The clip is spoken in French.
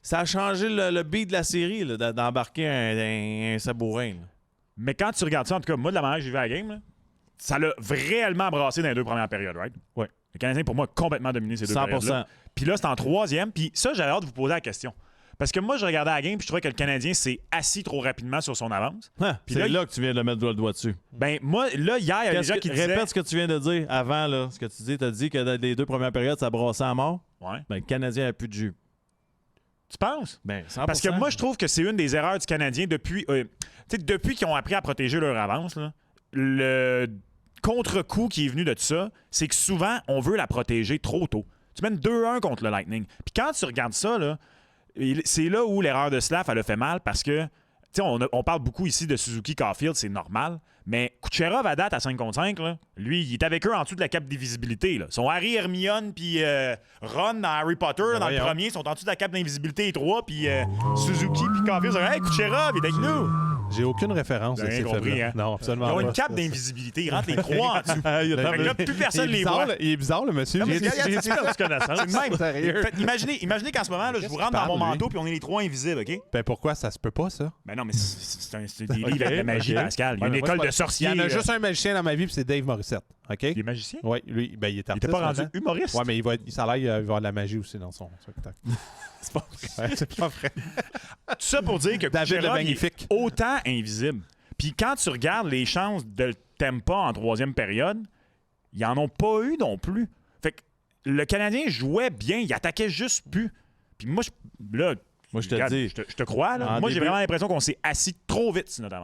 Ça a changé le beat de la série, là, d'embarquer un sabourin. Là. Mais quand tu regardes ça, en tout cas, moi, de la manière que j'ai vu la game, là, ça l'a réellement brassé dans les 2 premières périodes, right? Oui. Le Canadien, pour moi, a complètement dominé ces 2 périodes-là. 100%. Puis là, c'est en 3e. Puis ça, j'avais hâte de vous poser la question. Parce que moi, je regardais la game puis je trouvais que le Canadien s'est assis trop rapidement sur son avance. Puis c'est là que tu viens de mettre le doigt dessus. Ben moi, là, hier, il y a des gens qui disaient... Répète ce que tu viens de dire avant, là. Ce que tu dis. Tu as dit que dans les 2 premières périodes, ça brassait à mort. Ouais. Ben, le Canadien n'a plus de jus. Tu penses? Ben, 100%. Parce que moi, je trouve que c'est une des erreurs du Canadien depuis qu'ils ont appris à protéger leur avance. Là, le contre-coup qui est venu de ça, c'est que souvent, on veut la protéger trop tôt. Tu mènes 2-1 contre le Lightning. Puis quand tu regardes ça, là, c'est là où l'erreur de Slav, elle a fait mal parce que, tu sais, on parle beaucoup ici de Suzuki-Caulfield, c'est normal, mais Kucherov à date à 5 contre 5, là, lui, il est avec eux en dessous de la cape d'invisibilité. Là. Son Harry, Hermione puis Ron dans Harry Potter, là, dans le premier, sont en dessous de la cape d'invisibilité les 3, puis Suzuki puis Caulfield sont hey, Kucherov, il est avec nous! J'ai aucune référence. Rien compris, hein? Non, absolument Ils ont pas. une cape d'invisibilité, ils rentrent les 3 en dessous. Fait que là, plus personne les voit. Il est bizarre, le monsieur. Non, mais J'ai- regarde, j'ai- ça, tu connais ça. C'est le même. Sérieux? Fait, imaginez qu'en ce moment, là, je vous rentre dans mon manteau puis on est les 3 invisibles, OK? Ben pourquoi ça se peut pas, ça? Ben non, mais c'est des livres avec la magie, Pascal. Il y a une Ouais, école moi, de sorciers. Il y en a là. juste un magicien dans ma vie, puis c'est Dave Morissette. OK? Il est magicien? Oui, lui, ben, il est Il artiste. était pas rendu maintenant. humoriste? Ouais, mais ça a l'air il va y avoir de la magie aussi dans son spectacle. c'est pas vrai. Ouais, c'est pas vrai. Tout ça pour dire que David le Kucherov, il est Magnifique. autant invisible. Puis quand tu regardes les chances de le tempo en 3e période, ils en ont pas eu non plus. Fait que le Canadien jouait bien, il attaquait juste plus. Puis moi, Moi, je te regarde, dis. je te crois. Là. En Moi, j'ai début- vraiment l'impression qu'on s'est assis trop vite sur notre avance.